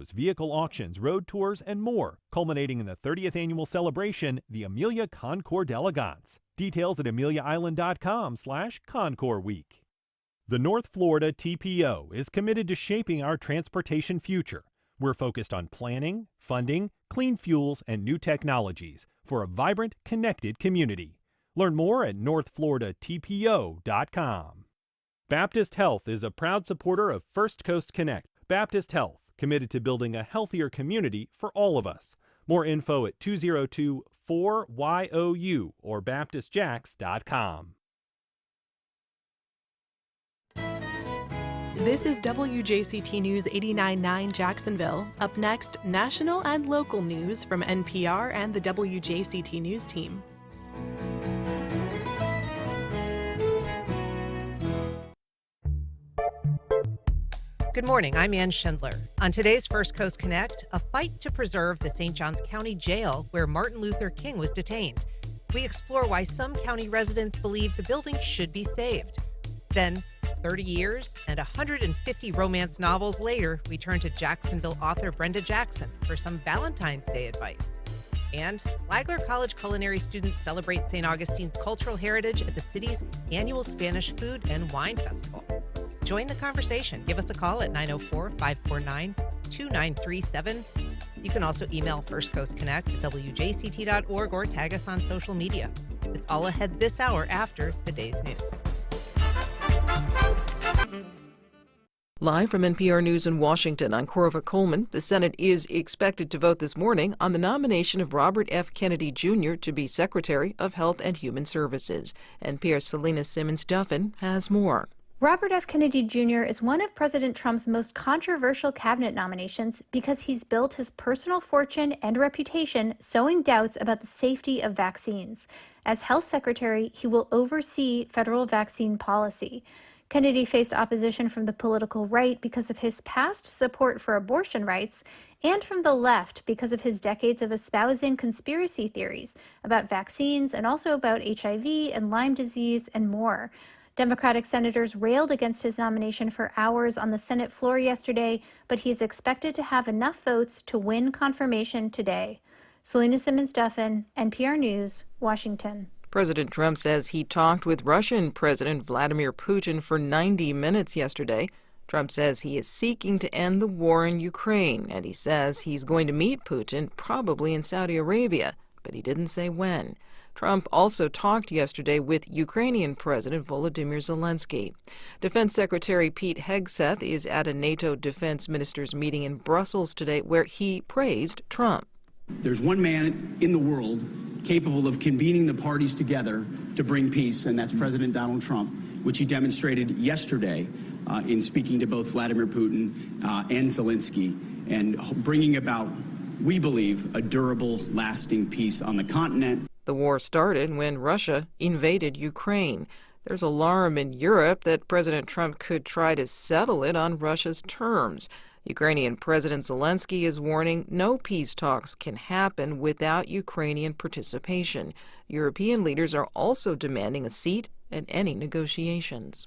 shows, vehicle auctions, road tours, and more, culminating in the 30th annual celebration, the Amelia Concours d'Elegance. Details at ameliaisland.com/Concours Week. The North Florida TPO is committed to shaping our transportation future. We're focused on planning, funding, clean fuels, and new technologies for a vibrant, connected community. Learn more at northfloridatpo.com. Baptist Health is a proud supporter of First Coast Connect. Baptist Health, committed to building a healthier community for all of us. More info at 202-4YOU or baptistjacks.com. This is WJCT News 89.9 Jacksonville. Up next, national and local news from NPR and the WJCT News team. Good morning, I'm Ann Schindler. On today's First Coast Connect, a fight to preserve the St. Johns County Jail where Martin Luther King was detained. We explore why some county residents believe the building should be saved. Then, 30 years and 150 romance novels later, we turn to Jacksonville author Brenda Jackson for some Valentine's Day advice. And Flagler College culinary students celebrate St. Augustine's cultural heritage at the city's annual Spanish Food and Wine Festival. Join the conversation. Give us a call at 904-549-2937. You can also email First Coast Connect at WJCT.org or tag us on social media. It's all ahead this hour after the day's news. Live from NPR News in Washington, I'm Corva Coleman. The Senate is expected to vote this morning on the nomination of Robert F. Kennedy Jr. to be Secretary of Health and Human Services. NPR's Selena Simmons-Duffin has more. Robert F. Kennedy Jr. is one of President Trump's most controversial cabinet nominations because he's built his personal fortune and reputation sowing doubts about the safety of vaccines. As health secretary, he will oversee federal vaccine policy. Kennedy faced opposition from the political right because of his past support for abortion rights and from the left because of his decades of espousing conspiracy theories about vaccines and also about HIV and Lyme disease and more. Democratic senators railed against his nomination for hours on the Senate floor yesterday, but he is expected to have enough votes to win confirmation today. Selena Simmons-Duffin, NPR News, Washington. President Trump says he talked with Russian President Vladimir Putin for 90 minutes yesterday. Trump says he is seeking to end the war in Ukraine, and he says he's going to meet Putin probably in Saudi Arabia, but he didn't say when. Trump also talked yesterday with Ukrainian President Volodymyr Zelensky. Defense Secretary Pete Hegseth is at a NATO defense ministers meeting in Brussels today where he praised Trump. There's one man in the world capable of convening the parties together to bring peace, and that's President Donald Trump, which he demonstrated yesterday in speaking to both Vladimir Putin and Zelensky and bringing about, we believe, a durable, lasting peace on the continent. The war started when Russia invaded Ukraine. There's alarm in Europe that President Trump could try to settle it on Russia's terms. Ukrainian President Zelensky is warning no peace talks can happen without Ukrainian participation. European leaders are also demanding a seat at any negotiations.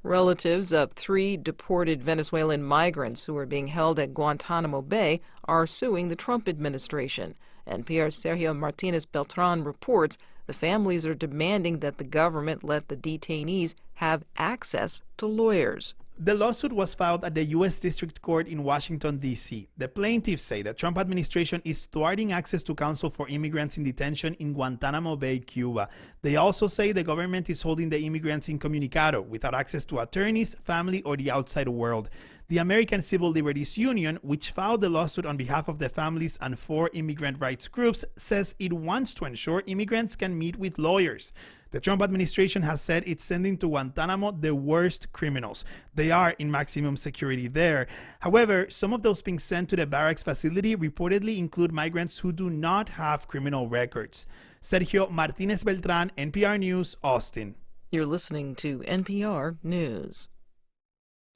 Relatives of 3 deported Venezuelan migrants who are being held at Guantanamo Bay are suing the Trump administration. NPR's Sergio Martinez Beltran reports the families are demanding that the government let the detainees have access to lawyers. The lawsuit was filed at the U.S. District Court in Washington, D.C. The plaintiffs say the Trump administration is thwarting access to counsel for immigrants in detention in Guantanamo Bay, Cuba. They also say the government is holding the immigrants incommunicado without access to attorneys, family, or the outside world. The American Civil Liberties Union, which filed the lawsuit on behalf of the families and 4 immigrant rights groups, says it wants to ensure immigrants can meet with lawyers. The Trump administration has said it's sending to Guantanamo the worst criminals. They are in maximum security there. However, some of those being sent to the barracks facility reportedly include migrants who do not have criminal records. Sergio Martinez Beltran, NPR News, Austin. You're listening to NPR News.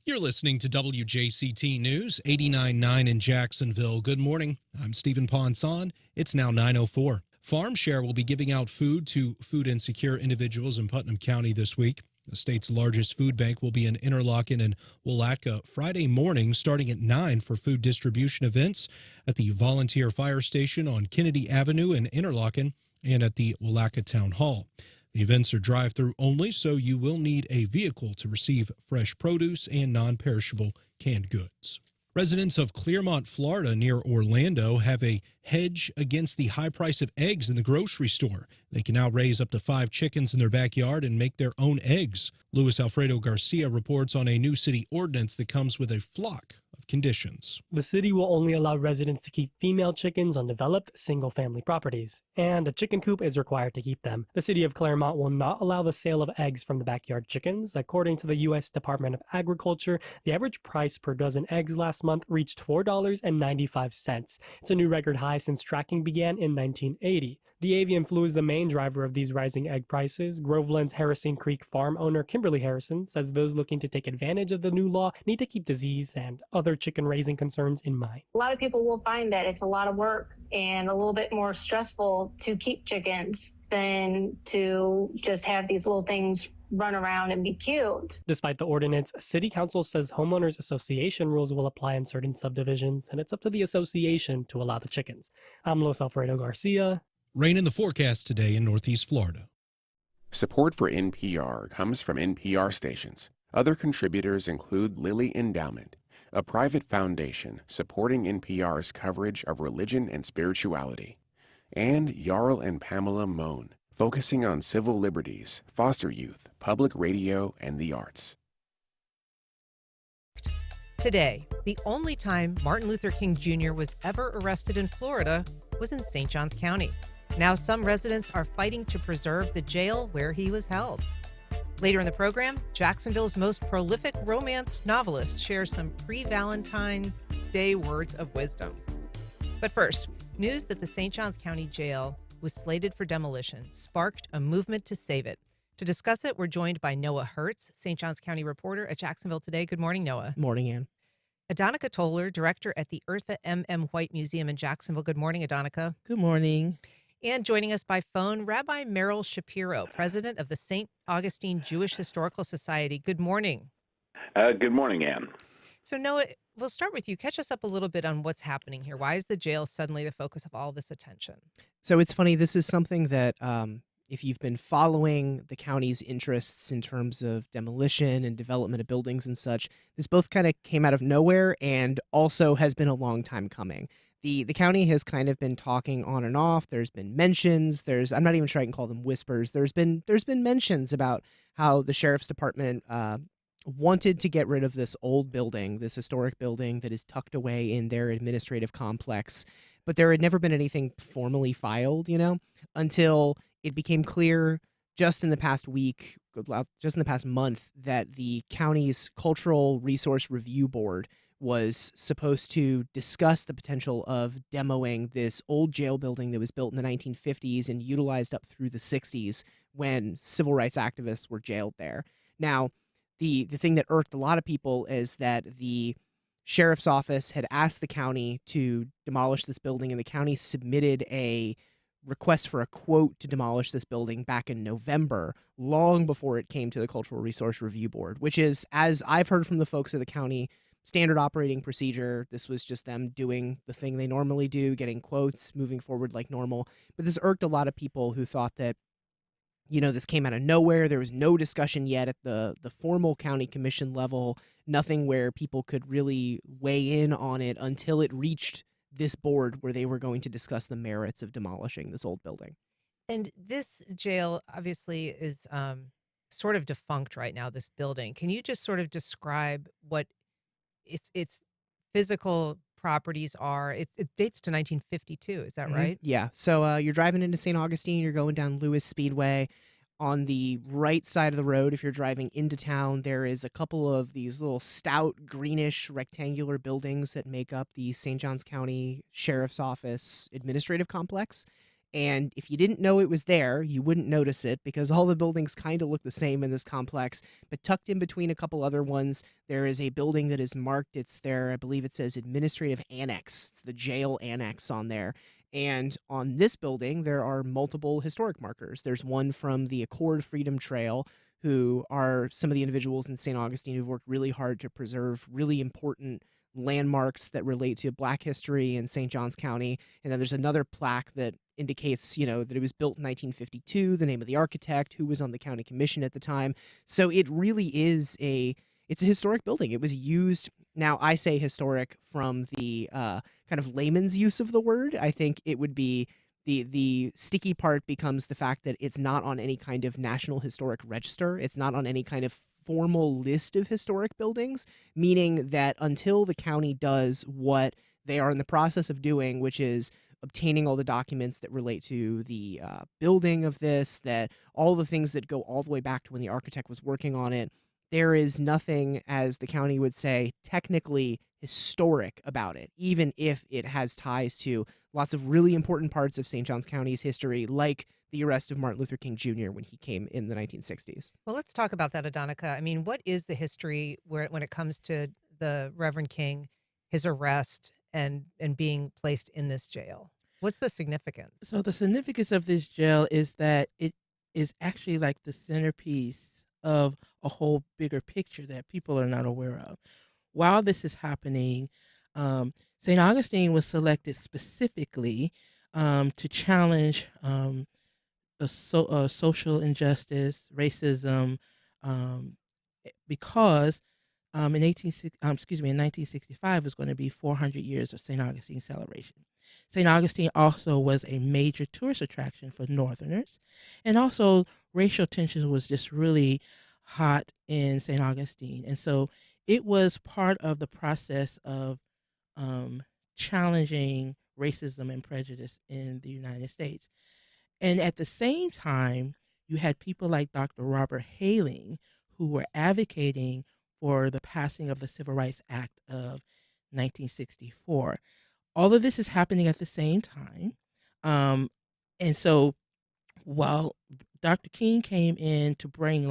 You're listening to WJCT News, 89.9 in Jacksonville. Good morning. I'm Stephen Ponson. It's now 9:04. FarmShare will be giving out food to food insecure individuals in Putnam County this week. The state's largest food bank will be in Interlochen and Willatka Friday morning starting at 9 for food distribution events at the Volunteer Fire Station on Kennedy Avenue in Interlochen and at the Willatka Town Hall. The events are drive-through only, so you will need a vehicle to receive fresh produce and non-perishable canned goods. Residents of Clearmont, Florida, near Orlando, have a hedge against the high price of eggs in the grocery store. They can now raise up to 5 chickens in their backyard and make their own eggs. Luis Alfredo Garcia reports on a new city ordinance that comes with a flock of conditions. The city will only allow residents to keep female chickens on developed single-family properties, and a chicken coop is required to keep them. The city of Claremont will not allow the sale of eggs from the backyard chickens. According to the U.S. Department of Agriculture, the average price per dozen eggs last month reached $4.95. It's a new record high since tracking began in 1980. The avian flu is the main driver of these rising egg prices. Groveland's Harrison Creek farm owner Kimberly Harrison says those looking to take advantage of the new law need to keep disease and other chicken-raising concerns in mind. A lot of people will find that it's a lot of work and a little bit more stressful to keep chickens than to just have these little things run around and be cute. Despite the ordinance, City Council says homeowners association rules will apply in certain subdivisions, and it's up to the association to allow the chickens. I'm Luis Alfredo Garcia. Rain in the forecast today in Northeast Florida. Support for NPR comes from NPR stations. Other contributors include Lilly Endowment, a private foundation supporting NPR's coverage of religion and spirituality, and Jarl and Pamela Mohn, focusing on civil liberties, foster youth, public radio, and the arts. Today, the only time Martin Luther King Jr. was ever arrested in Florida was in St. Johns County. Now some residents are fighting to preserve the jail where he was held. Later in the program, Jacksonville's most prolific romance novelist shares some pre-Valentine Day words of wisdom. But first, news that the St. Johns County Jail was slated for demolition sparked a movement to save it. To discuss it, we're joined by Noah Hertz, St. Johns County reporter at Jacksonville Today. Good morning, Noah. Morning, Ann. Adonnica Toler, director at the Eartha M.M. White Museum in Jacksonville. Good morning, Adonnica. Good morning. And joining us by phone, Rabbi Merrill Shapiro, president of the St. Augustine Jewish Historical Society. Good morning. Good morning, Ann. So, Noah, we'll start with you. Catch us up a little bit on what's happening here. Why is the jail suddenly the focus of all this attention? So it's funny. This is something that if you've been following the county's interests in terms of demolition and development of buildings and such, this both kind of came out of nowhere and also has been a long time coming. The county has kind of been talking on and off. There's been mentions. I'm not even sure I can call them whispers. There's been mentions about how the sheriff's department wanted to get rid of this old building, this historic building that is tucked away in their administrative complex. But there had never been anything formally filed, until it became clear just in the past week, just in the past month, that the county's Cultural Resource Review Board was supposed to discuss the potential of demoing this old jail building that was built in the 1950s and utilized up through the 60s when civil rights activists were jailed there. Now, the thing that irked a lot of people is that the sheriff's office had asked the county to demolish this building, and the county submitted a request for a quote to demolish this building back in November, long before it came to the Cultural Resource Review Board, which is, as I've heard from the folks at the county, standard operating procedure. This was just them doing the thing they normally do, getting quotes, moving forward like normal. But this irked a lot of people who thought that, this came out of nowhere. There was no discussion yet at the formal county commission level, nothing where people could really weigh in on it until it reached this board where they were going to discuss the merits of demolishing this old building. And this jail obviously is sort of defunct right now, this building. Can you just sort of describe what its physical properties are? It dates to 1952, is that right? Yeah. So you're driving into St. Augustine, you're going down Lewis Speedway. On the right side of the road, if you're driving into town, there is a couple of these little stout, greenish, rectangular buildings that make up the St. Johns County Sheriff's Office administrative complex. And if you didn't know it was there, you wouldn't notice it because all the buildings kind of look the same in this complex. But tucked in between a couple other ones, there is a building that is marked. It's there, I believe it says Administrative Annex. It's the jail annex on there. And on this building, there are multiple historic markers. There's one from the Accord Freedom Trail who are some of the individuals in St. Augustine who've worked really hard to preserve really important landmarks that relate to Black history in St. Johns County. And then there's another plaque that indicates, that it was built in 1952, the name of the architect, who was on the county commission at the time. So it really is it's a historic building. It was used. Now, I say historic from the kind of layman's use of the word. I think it would be the sticky part becomes the fact that it's not on any kind of National Historic Register. It's not on any kind of formal list of historic buildings, meaning that until the county does what they are in the process of doing, which is obtaining all the documents that relate to the building of this, that all the things that go all the way back to when the architect was working on it, there is nothing, as the county would say, technically historic about it, even if it has ties to lots of really important parts of St. Johns County's history, like the arrest of Martin Luther King Jr. when he came in the 1960s. Well, let's talk about that, Adonnica. I mean, what is the history when it comes to the Reverend King, his arrest, and being placed in this jail? What's the significance? So the significance of this jail is that it is actually like the centerpiece of a whole bigger picture that people are not aware of. While this is happening, St. Augustine was selected specifically to challenge social injustice, racism, because in 1965 was going to be 400 years of St. Augustine celebration. St. Augustine also was a major tourist attraction for Northerners, and also racial tension was just really hot in St. Augustine, and so it was part of the process of challenging racism and prejudice in the United States. And at the same time, you had people like Dr. Robert Hayling, who were advocating for the passing of the Civil Rights Act of 1964. All of this is happening at the same time. And so while Dr. King came in to bring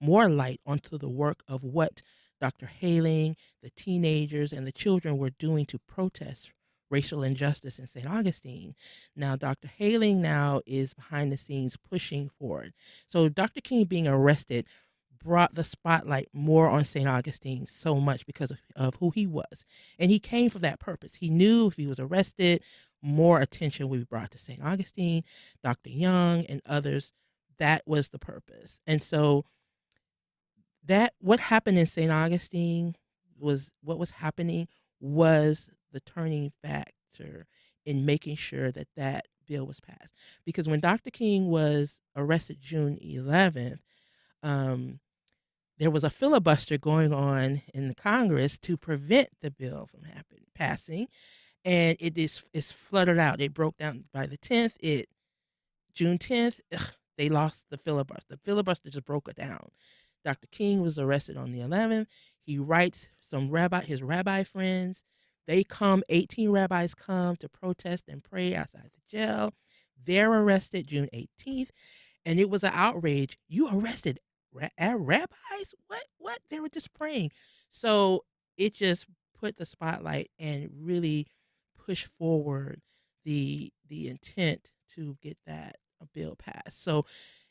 more light onto the work of what Dr. Hayling, the teenagers, and the children were doing to protest racial injustice in St. Augustine. Now, Dr. Hayling now is behind the scenes pushing forward. So Dr. King being arrested brought the spotlight more on St. Augustine so much because of who he was. And he came for that purpose. He knew if he was arrested, more attention would be brought to St. Augustine, Dr. Young, and others. That was the purpose. And so what happened in St. Augustine was the turning factor in making sure that bill was passed. Because when Dr. King was arrested June 11th, there was a filibuster going on in the Congress to prevent the bill from passing, and it's fluttered out. It broke down by the 10th. June 10th, they lost the filibuster. The filibuster just broke it down. Dr. King was arrested on the 11th. He writes his rabbi friends. They come, 18 rabbis come to protest and pray outside the jail. They're arrested June 18th, and it was an outrage. You arrested rabbis? What? They were just praying. So it just put the spotlight and really pushed forward the intent to get that bill passed. So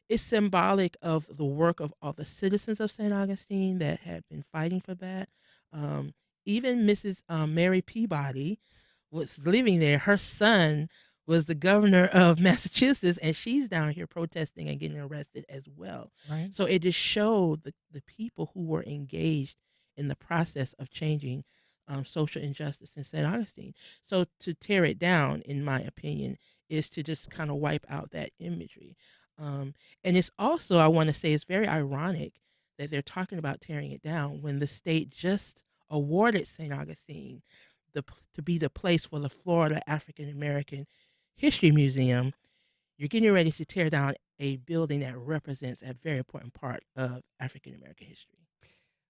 it's symbolic of the work of all the citizens of St. Augustine that have been fighting for that. Even Mrs. Mary Peabody was living there. Her son was the governor of Massachusetts, and she's down here protesting and getting arrested as well. Right. So it just showed the people who were engaged in the process of changing social injustice in St. Augustine. So to tear it down, in my opinion, is to just kind of wipe out that imagery. And it's also, I want to say, it's very ironic that they're talking about tearing it down when the state just awarded St. Augustine to be the place for the Florida African American History Museum. You're getting ready to tear down a building that represents a very important part of African American history.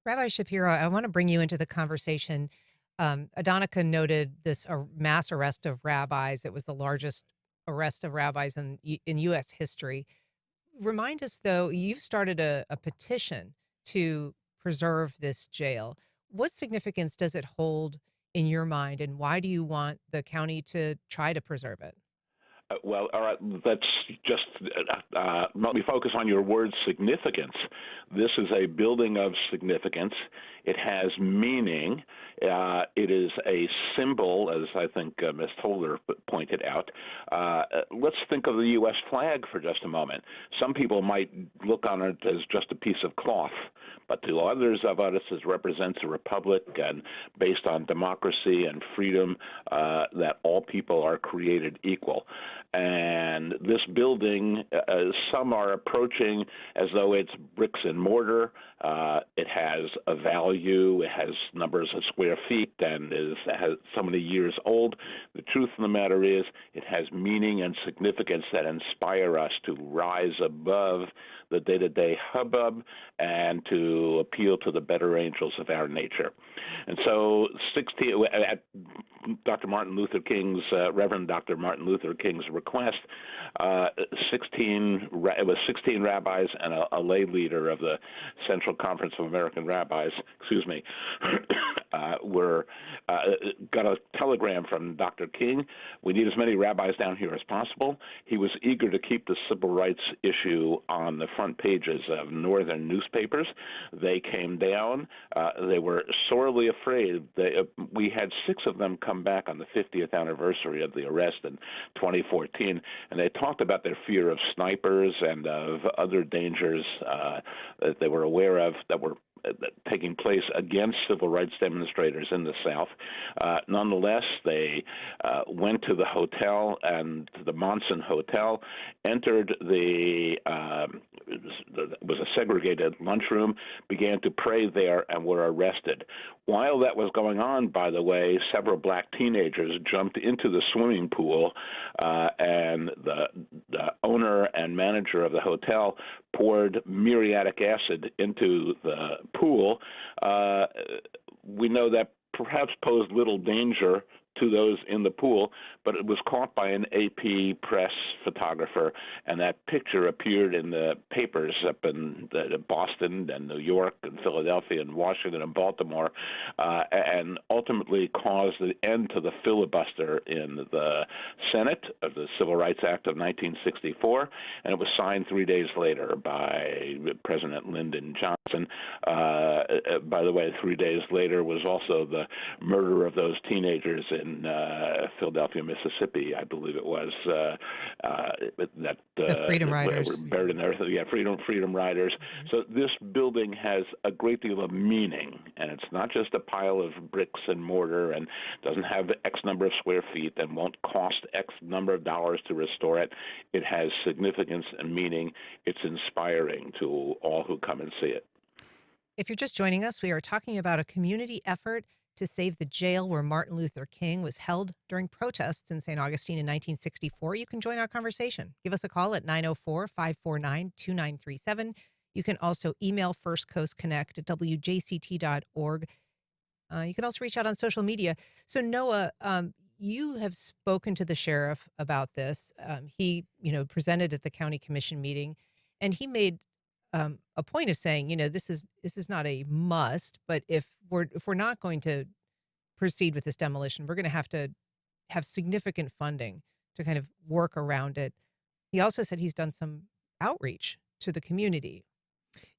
Rabbi Shapiro, I want to bring you into the conversation. Adonnica noted this mass arrest of rabbis. It was the largest arrest of rabbis in U.S. history. Remind us, though, you've started a petition to preserve this jail. What significance does it hold in your mind, and why do you want the county to try to preserve it? Well, all right, let's just let me focus on your word significance. This is a building of significance. It has meaning. It is a symbol, as I think Ms. Toler pointed out. Let's think of the U.S. flag for just a moment. Some people might look on it as just a piece of cloth, but to others of us it represents a republic and based on democracy and freedom, that all people are created equal. And this building, some are approaching as though it's bricks and mortar. It has a value. It has numbers of square feet and has so many years old. The truth of the matter is it has meaning and significance that inspire us to rise above the day-to-day hubbub and to appeal to the better angels of our nature. And so at Dr. Martin Luther King's, Reverend Dr. Martin Luther King's request, 16 rabbis and a lay leader of the Central Conference of American Rabbis, got a telegram from Dr. King. We need as many rabbis down here as possible. He was eager to keep the civil rights issue on the front pages of northern newspapers. They came down. They were sorely afraid. We had 6 of them come back on the 50th anniversary of the arrest in 2014, and they talked about their fear of snipers and of other dangers that they were aware of that were taking place against civil rights demonstrators in the South. Nonetheless, they went to the hotel, and the Monson Hotel, entered was a segregated lunchroom, began to pray there, and were arrested. While that was going on, by the way, several black teenagers jumped into the swimming pool, and the owner and manager of the hotel poured muriatic acid into the pool. We know that perhaps posed little danger to those in the pool, but it was caught by an AP press photographer, and that picture appeared in the papers up in Boston and New York and Philadelphia and Washington and Baltimore, and ultimately caused the end to the filibuster in the Senate of the Civil Rights Act of 1964, and it was signed 3 days later by President Lyndon Johnson. By the way, 3 days later was also the murder of those teenagers in Philadelphia, Mississippi, I believe it was, the Freedom Riders. Were buried in Eartha. Yeah, Freedom Riders. Mm-hmm. So this building has a great deal of meaning, and it's not just a pile of bricks and mortar and doesn't have X number of square feet and won't cost X number of dollars to restore it. It has significance and meaning. It's inspiring to all who come and see it. If you're just joining us, we are talking about a community effort to save the jail where Martin Luther King was held during protests in St. Augustine in 1964. You can join our conversation. Give us a call at 904-549-2937. You can also email First Coast Connect at WJCT.org. You can also reach out on social media. So, Noah, you have spoken to the sheriff about this. He, presented at the county commission meeting, and he made a point of saying, this is not a must, but if we're not going to proceed with this demolition, we're going to have significant funding to kind of work around it. He also said he's done some outreach to the community.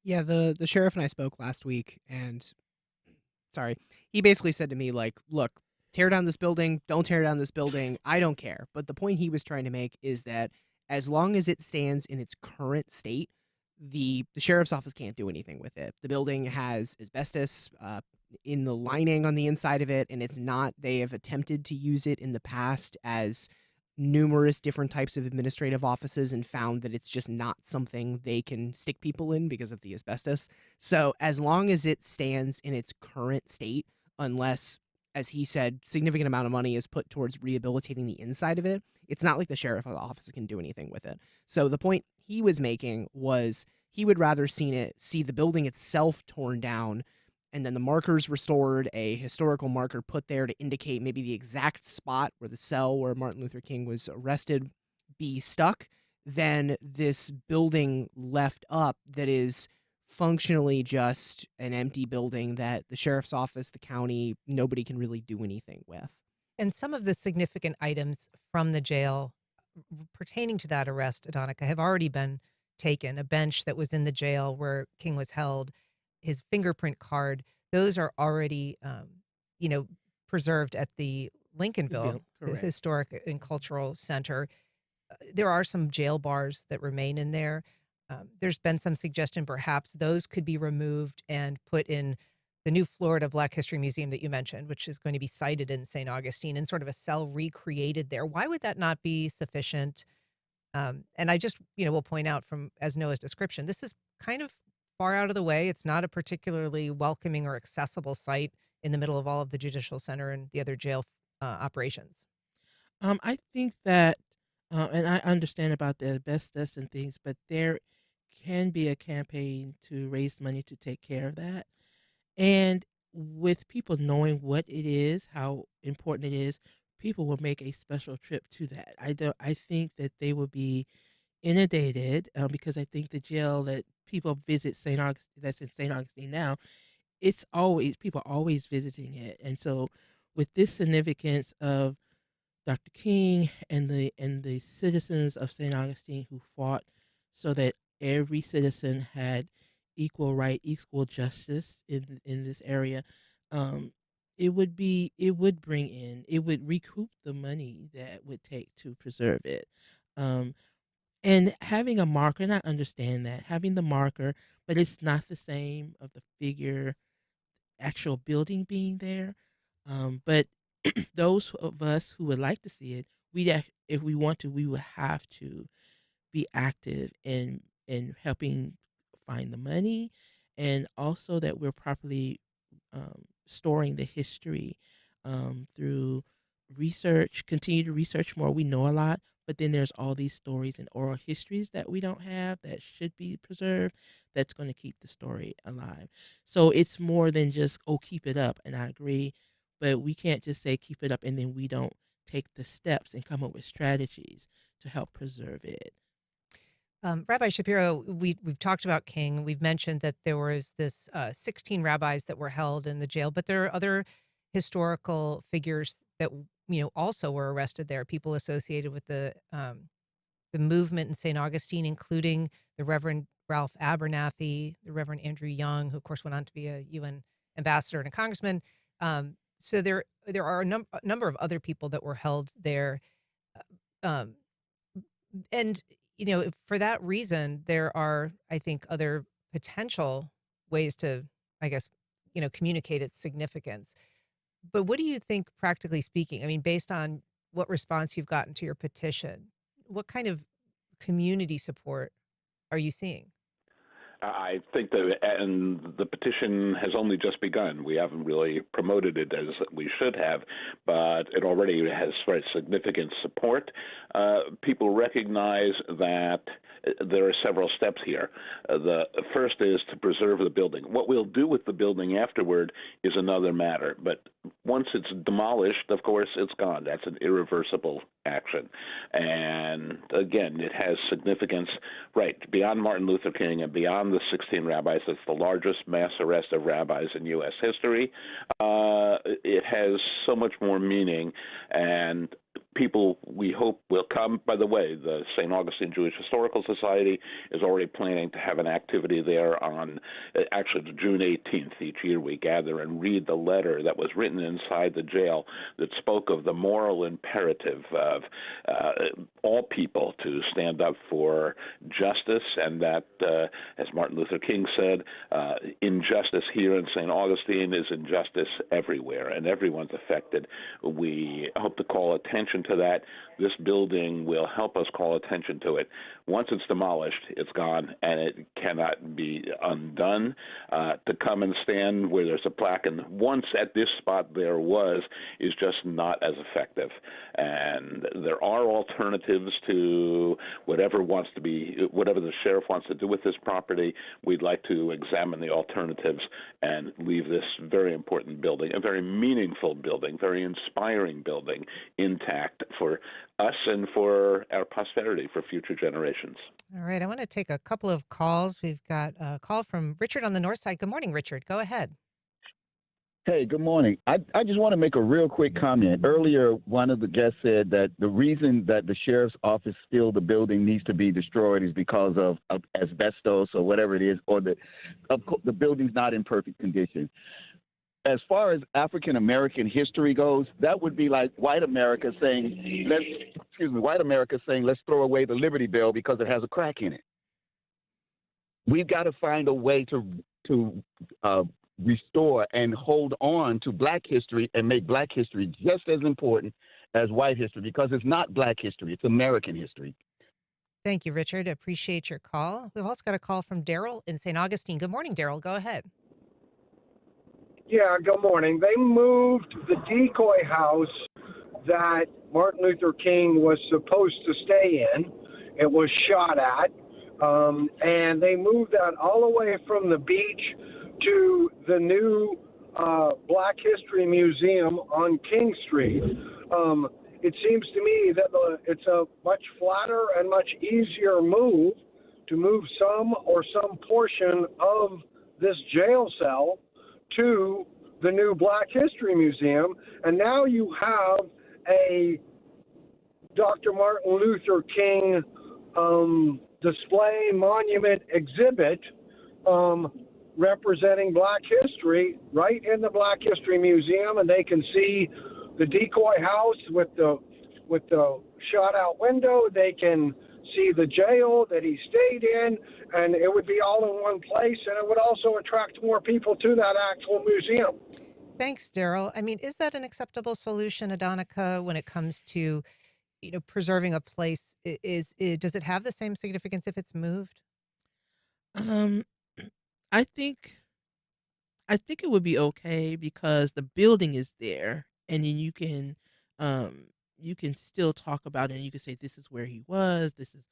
Yeah, the sheriff and I spoke last week, and he basically said to me, like, look, tear down this building, don't tear down this building, I don't care. But the point he was trying to make is that as long as it stands in its current state, the sheriff's office can't do anything with it. The building has asbestos in the lining on the inside of it, and it's not. They have attempted to use it in the past as numerous different types of administrative offices and found that it's just not something they can stick people in because of the asbestos. So as long as it stands in its current state, unless, as he said, significant amount of money is put towards rehabilitating the inside of it, it's not like the sheriff's office can do anything with it. So the point he was making was he would rather see the building itself torn down and then the markers restored, a historical marker put there to indicate maybe the exact spot where the cell where Martin Luther King was arrested be stuck, than this building left up that is functionally just an empty building that the sheriff's office, the county, nobody can really do anything with. And some of the significant items from the jail pertaining to that arrest, Adonnica, have already been taken. A bench that was in the jail where King was held, his fingerprint card, those are already, you know, preserved at the Lincolnville Correct. Historic and Cultural Center. There are some jail bars that remain in there. There's been some suggestion perhaps those could be removed and put in the new Florida Black History Museum that you mentioned, which is going to be sited in St. Augustine and sort of a cell recreated there. Why would that not be sufficient? And I just, will point out from as Noah's description, this is kind of far out of the way. It's not a particularly welcoming or accessible site in the middle of all of the judicial center and the other jail operations. I think that, and I understand about the asbestos and things, but there can be a campaign to raise money to take care of that. And with people knowing what it is, how important it is, people will make a special trip to that. I think that they will be inundated because I think the jail that people visit St. Augustine, that's in St. Augustine now, it's always people are always visiting it. And so with this significance of Dr. King and the citizens of St. Augustine who fought so that every citizen had equal right, equal justice in this area. It would recoup the money that would take to preserve it. Um, and having a marker, and I understand that having the marker, but it's not the same of the figure, actual building being there. But those of us who would like to see it, if we want to, we would have to be active in helping find the money, and also that we're properly storing the history through research. Continue to research more. We know a lot, but then there's all these stories and oral histories that we don't have that should be preserved. That's going to keep the story alive. So it's more than just keep it up. And I agree, but we can't just say keep it up and then we don't take the steps and come up with strategies to help preserve it. Rabbi Shapiro, we've talked about King. We've mentioned that there was this 16 rabbis that were held in the jail, but there are other historical figures that also were arrested there. People associated with the movement in St. Augustine, including the Reverend Ralph Abernathy, the Reverend Andrew Young, who of course went on to be a UN ambassador and a congressman. So there are a number of other people that were held there, and for that reason, there are, I think, other potential ways to, I guess, communicate its significance. But what do you think, practically speaking? I mean, based on what response you've gotten to your petition, what kind of community support are you seeing? I think the petition has only just begun. We haven't really promoted it as we should have, but it already has very significant support. People recognize that there are several steps here. The first is to preserve the building. What we'll do with the building afterward is another matter, but once it's demolished, of course, it's gone. That's an irreversible action. And again, it has significance, right, beyond Martin Luther King and beyond the 16 rabbis. It's the largest mass arrest of rabbis in U.S. history. It has so much more meaning, and people, we hope, will come. By the way, the St. Augustine Jewish Historical Society is already planning to have an activity there on actually June 18th. Each year we gather and read the letter that was written inside the jail that spoke of the moral imperative of all people to stand up for justice, and that, as Martin Luther King said, injustice here in St. Augustine is injustice everywhere, and everyone's affected. We hope to call attention to that. This building will help us call attention to it. Once it's demolished, it's gone, and it cannot be undone. To come and stand where there's a plaque, and once at this spot there was, is just not as effective. And there are alternatives to whatever the sheriff wants to do with this property. We'd like to examine the alternatives and leave this very important building, a very meaningful building, very inspiring building, intact for us and for our posterity, for future generations. All right, I want to take a couple of calls. We've got a call from Richard on the north side. Good morning, Richard. Go ahead. Hey, good morning. I just want to make a real quick comment. Earlier, one of the guests said that the reason that the sheriff's office still the building needs to be destroyed is because of asbestos or whatever it is, or the building's not in perfect condition. As far as African American history goes, that would be like white America saying, let's throw away the Liberty Bell because it has a crack in it. We've got to find a way to restore and hold on to Black history and make Black history just as important as white history, because it's not Black history, it's American history. Thank you, Richard. Appreciate your call. We've also got a call from Daryl in St. Augustine. Good morning, Daryl. Go ahead. Yeah, good morning. They moved the decoy house that Martin Luther King was supposed to stay in. It was shot at. And they moved that all the way from the beach to the new Black History Museum on King Street. It seems to me that it's a much flatter and much easier move to move some portion of this jail cell to the new Black History Museum, and now you have a Dr. Martin Luther King display monument exhibit representing Black history right in the Black History Museum, and they can see the decoy house with the shot out window. They can see the jail that he stayed in, and it would be all in one place, and it would also attract more people to that actual museum. Thanks, Daryl. I mean, is that an acceptable solution, Adonnica, when it comes to, preserving a place? Does it have the same significance if it's moved? I think it would be okay because the building is there, and then you can still talk about it, and you can say this is where he was, this is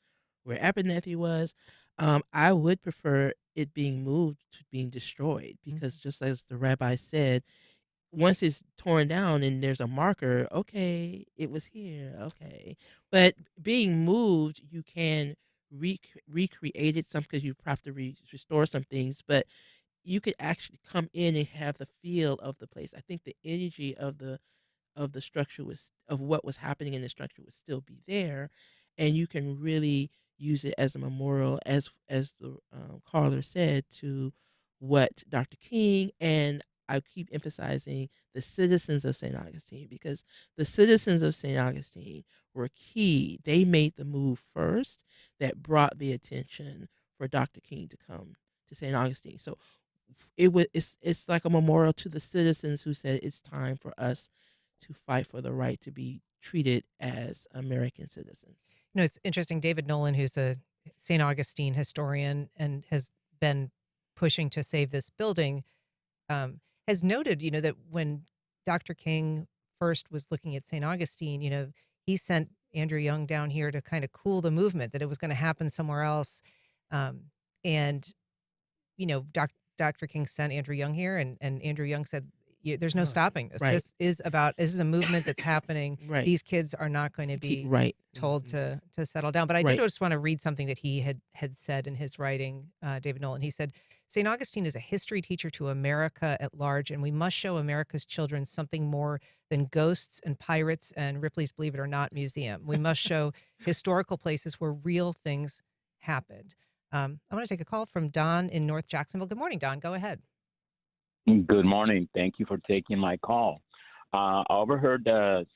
where Abernathy was. I would prefer it being moved to being destroyed, because just as the rabbi said, once it's torn down and there's a marker, okay, it was here, okay. But being moved, you can recreate it some, because you have to restore some things, but you could actually come in and have the feel of the place. I think the energy of the structure of what was happening in the structure would still be there, and you can really use it as a memorial, as the caller said, to what Dr. King, and I keep emphasizing the citizens of St. Augustine, because the citizens of St. Augustine were key. They made the move first that brought the attention for Dr. King to come to St. Augustine. So it's like a memorial to the citizens who said it's time for us to fight for the right to be treated as American citizens. It's interesting. David Nolan, who's a St. Augustine historian and has been pushing to save this building, has noted, that when Dr. King first was looking at St. Augustine, he sent Andrew Young down here to kind of cool the movement, that it was going to happen somewhere else. Dr. King sent Andrew Young here, and Andrew Young said, there's no stopping this. Right. This is a movement that's happening. Right. These kids are not going to be told to settle down. But I did just want to read something that he had said in his writing, David Nolan. He said, St. Augustine is a history teacher to America at large, and we must show America's children something more than ghosts and pirates and Ripley's Believe It or Not museum. We must show historical places where real things happened. I want to take a call from Don in North Jacksonville. Good morning, Don. Go ahead. Good morning. Thank you for taking my call. I overheard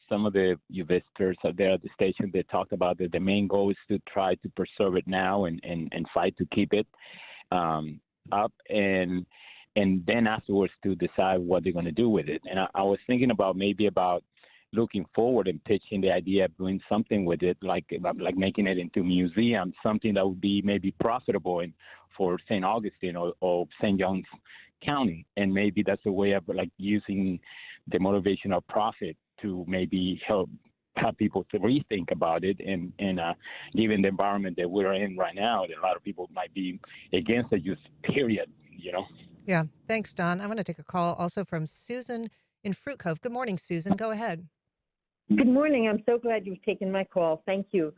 some of the visitors out there at the station that talked about that the main goal is to try to preserve it now and fight to keep it up, and then afterwards to decide what they're going to do with it. And I was thinking about looking forward and pitching the idea of doing something with it, like making it into a museum, something that would be maybe profitable for St. Augustine or St. John's County, and maybe that's a way of using the motivation of profit to maybe have people to rethink about it, and given the environment that we're in right now, that a lot of people might be against it, just period. Yeah, thanks, Don. I'm going to take a call also from Susan in Fruit Cove. Good morning, Susan. Go ahead. Good morning. I'm so glad you've taken my call. Thank you.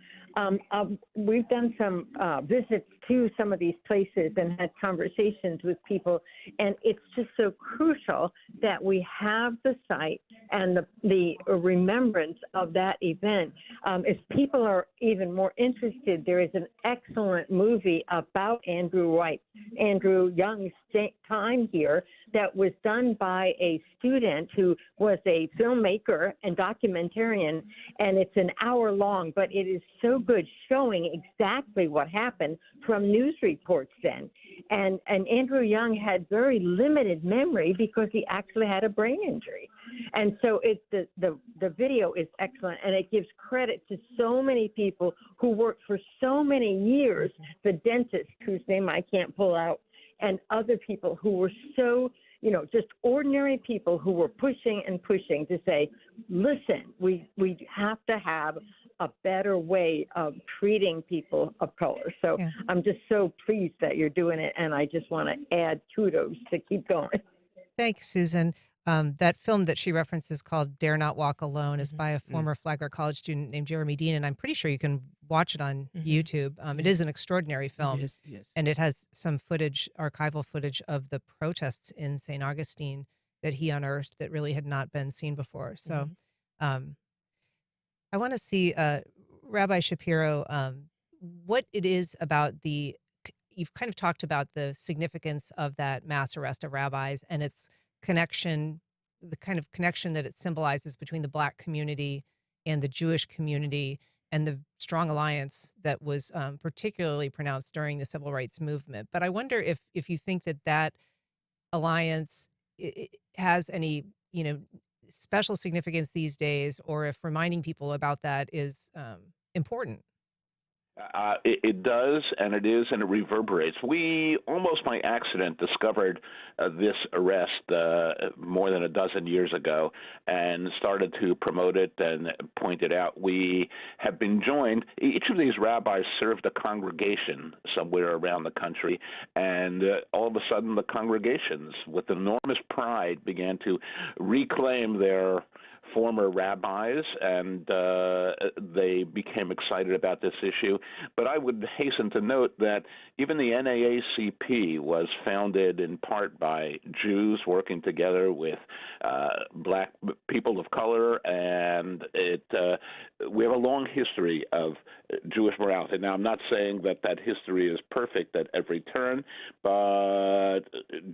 We've done some visits to some of these places and had conversations with people. And it's just so crucial that we have the site and the remembrance of that event. If people are even more interested, there is an excellent movie about Andrew Young's time here that was done by a student who was a filmmaker and documentarian, and it's an hour long, but it is so good, showing exactly what happened from news reports then. And Andrew Young had very limited memory because he actually had a brain injury. And so the video is excellent, and it gives credit to so many people who worked for so many years, the dentist whose name I can't pull out, and other people who were so, just ordinary people who were pushing and pushing to say, listen, we have to have a better way of treating people of color. So yeah. I'm just so pleased that you're doing it, and I just want to add kudos to keep going. Thanks, Susan. That film that she references called Dare Not Walk Alone is by a former Flagler College student named Jeremy Dean, and I'm pretty sure you can watch it on YouTube. It is an extraordinary film, yes. And it has some archival footage of the protests in St. Augustine that he unearthed that really had not been seen before. So I want to see, Rabbi Shapiro, what it is about you've kind of talked about the significance of that mass arrest of rabbis and its connection, the kind of connection that it symbolizes between the Black community and the Jewish community, and the strong alliance that was particularly pronounced during the civil rights movement. But I wonder if you think that alliance has any, special significance these days, or if reminding people about that is important. It does, and it is, and it reverberates. We, almost by accident, discovered this arrest more than a dozen years ago and started to promote it and point it out. We have been joined. Each of these rabbis served a congregation somewhere around the country, and all of a sudden the congregations, with enormous pride, began to reclaim their former rabbis, and they became excited about this issue. But I would hasten to note that even the NAACP was founded in part by Jews working together with Black people of color, and we have a long history of Jewish morality. Now, I'm not saying that history is perfect at every turn, but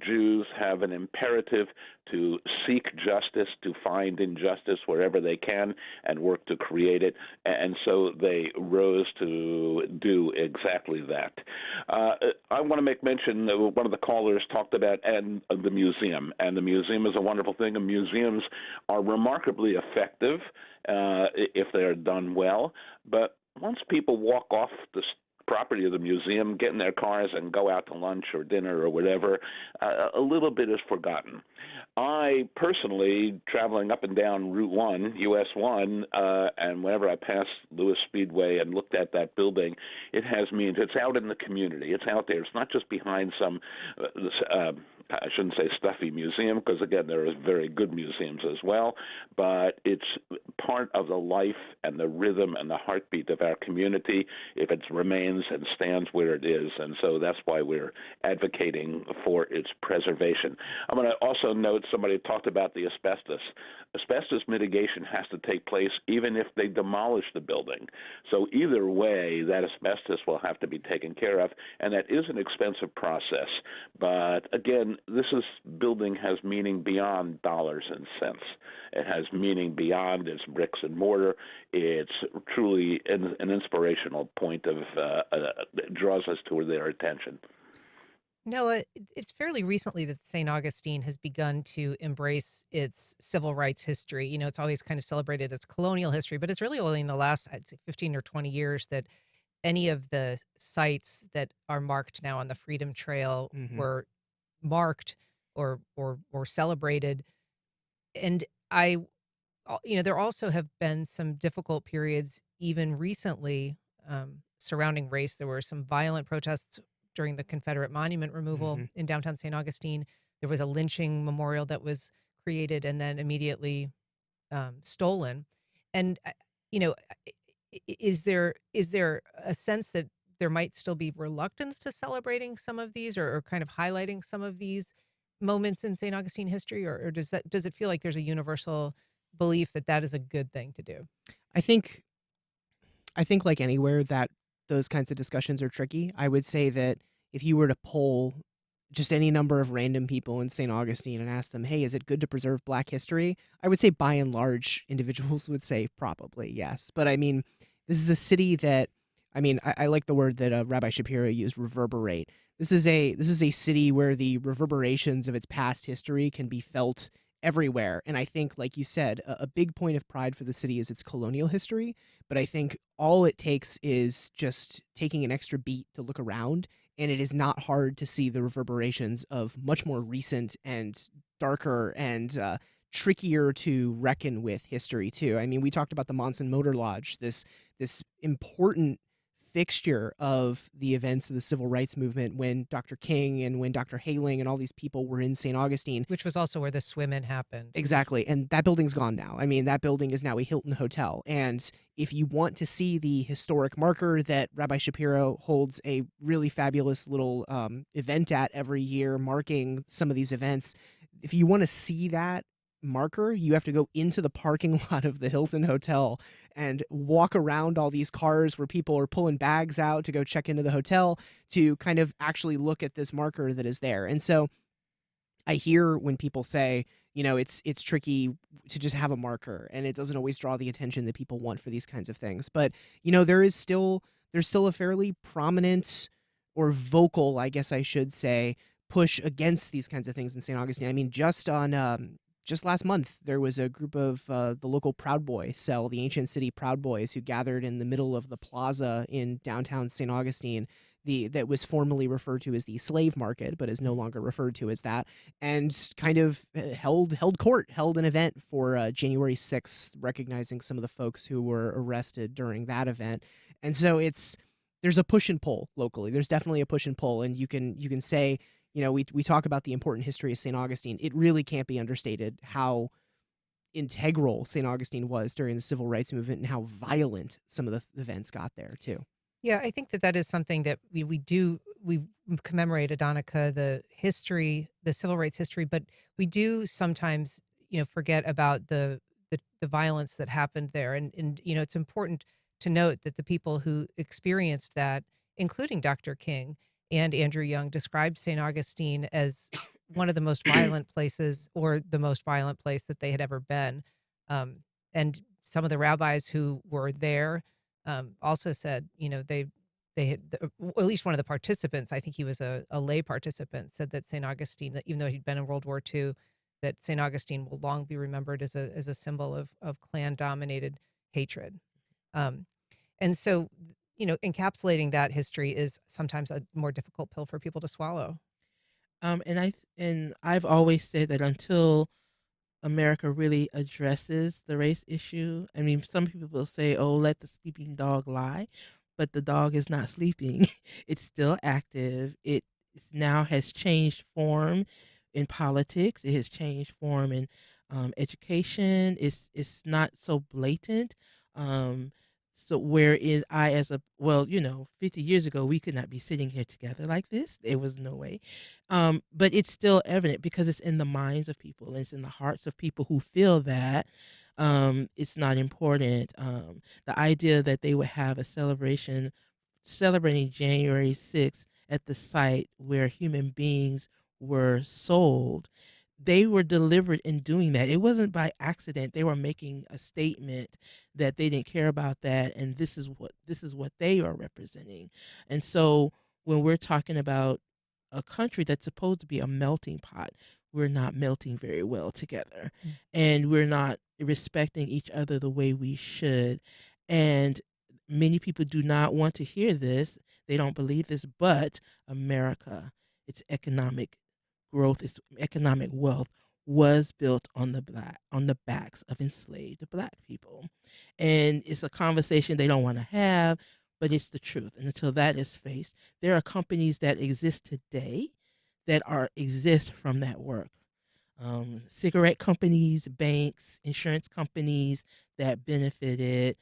Jews have an imperative to seek justice, to find injustice wherever they can, and work to create it. And so they rose to do exactly that. I want to make mention, one of the callers talked about the museum. And the museum is a wonderful thing, and museums are remarkably effective if they're done well. But once people walk off the property of the museum, get in their cars and go out to lunch or dinner or whatever, a little bit is forgotten. I personally, traveling up and down Route 1, US 1, and whenever I pass Lewis Speedway and looked at that building, it has meaning. It's out in the community. It's out there. It's not just behind some, I shouldn't say stuffy museum, because, again, there are very good museums as well, but it's part of the life and the rhythm and the heartbeat of our community if it remains and stands where it is. And so that's why we're advocating for its preservation. I'm going to also note, somebody talked about the asbestos. Asbestos mitigation has to take place even if they demolish the building. So either way, that asbestos will have to be taken care of, and that is an expensive process. But again, this building has meaning beyond dollars and cents. It has meaning beyond its bricks and mortar. It's truly an inspirational point of that draws us to their attention. Noah, it's fairly recently that St. Augustine has begun to embrace its civil rights history. It's always kind of celebrated its colonial history, but it's really only in the last, I'd say, 15 or 20 years that any of the sites that are marked now on the Freedom Trail were marked or celebrated. And there also have been some difficult periods even recently surrounding race. There were some violent protests during the Confederate monument removal in downtown St. Augustine. There was a lynching memorial that was created and then immediately stolen. And, is there a sense that there might still be reluctance to celebrating some of these or kind of highlighting some of these moments in St. Augustine history, or does it feel like there's a universal belief that that is a good thing to do? I think like anywhere that those kinds of discussions are tricky. I would say that if you were to poll just any number of random people in St. Augustine and ask them, hey, is it good to preserve Black history? I would say by and large, individuals would say probably yes. But I mean, this is a city that, I like the word that Rabbi Shapiro used, reverberate. This is a city where the reverberations of its past history can be felt everywhere. And I think, like you said, a big point of pride for the city is its colonial history. But I think all it takes is just taking an extra beat to look around, and it is not hard to see the reverberations of much more recent and darker and trickier to reckon with history too. I mean, we talked about the Monson Motor Lodge, this important fixture of the events of the civil rights movement when Dr. King and when Dr. Haling and all these people were in St. Augustine. Which was also where the swim-in happened. Exactly. And that building's gone now. I mean, that building is now a Hilton Hotel. And if you want to see the historic marker that Rabbi Shapiro holds a really fabulous little event at every year marking some of these events, if you want to see that marker, you have to go into the parking lot of the Hilton Hotel and walk around all these cars where people are pulling bags out to go check into the hotel to kind of actually look at this marker that is there. And so I hear when people say, it's tricky to just have a marker and it doesn't always draw the attention that people want for these kinds of things. But, there's still a fairly prominent or vocal, I guess I should say, push against these kinds of things in St. Augustine. I mean, just last month, there was a group of the local Proud Boys cell, the ancient city Proud Boys, who gathered in the middle of the plaza in downtown St. Augustine, that was formerly referred to as the slave market, but is no longer referred to as that, and kind of held an event for January 6th, recognizing some of the folks who were arrested during that event. And so there's a push and pull locally. There's definitely a push and pull, and you can say, we talk about the important history of St. Augustine. It really can't be understated how integral St. Augustine was during the civil rights movement and how violent some of the events got there, too. Yeah, I think that is something that we commemorate Adonnica, the history, the civil rights history, but we do sometimes, forget about the violence that happened there. And it's important to note that the people who experienced that, including Dr. King and Andrew Young, described St. Augustine as one of the most violent places, or the most violent place that they had ever been. And some of the rabbis who were there also said, they had, at least one of the participants, I think he was a lay participant, said that St. Augustine, that even though he'd been in World War II, that St. Augustine will long be remembered as a symbol of Klan-dominated hatred. And so, encapsulating that history is sometimes a more difficult pill for people to swallow. And I've always said that until America really addresses the race issue, I mean, some people will say, "Oh, let the sleeping dog lie," but the dog is not sleeping; it's still active. It now has changed form in politics. It has changed form in education. It's not so blatant. So whereas 50 years ago, we could not be sitting here together like this. There was no way. But it's still evident because it's in the minds of people. And it's in the hearts of people who feel that it's not important. The idea that they would have a celebration celebrating January 6th at the site where human beings were sold, they were deliberate in doing that. It wasn't by accident. They were making a statement that they didn't care about that, and this is what they are representing. And so when we're talking about a country that's supposed to be a melting pot, we're not melting very well together, and we're not respecting each other the way we should. And many people do not want to hear this. They don't believe this, but America, its economic growth, its economic wealth was built on the backs of enslaved Black people. And it's a conversation they don't want to have, but it's the truth. And until that is faced, there are companies that exist today that exist from that work. Cigarette companies, banks, insurance companies that benefited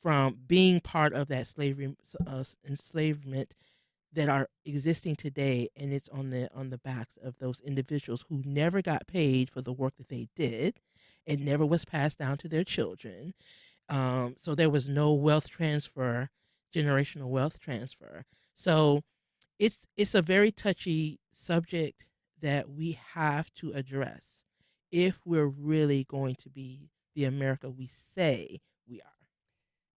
from being part of that slavery enslavement that are existing today, and it's on the backs of those individuals who never got paid for the work that they did. It never was passed down to their children. So there was no wealth transfer, generational wealth transfer. So it's a very touchy subject that we have to address if we're really going to be the America we say we are.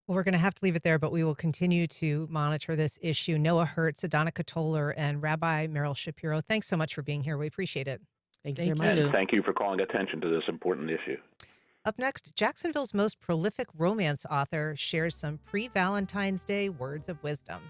Well, we're going to have to leave it there, but we will continue to monitor this issue. Noah Hertz, Adonnica Toler, and Rabbi Merrill Shapiro, thanks so much for being here. We appreciate it. Thank you very Thank much. And thank you for calling attention to this important issue. Up next, Jacksonville's most prolific romance author shares some pre-Valentine's Day words of wisdom.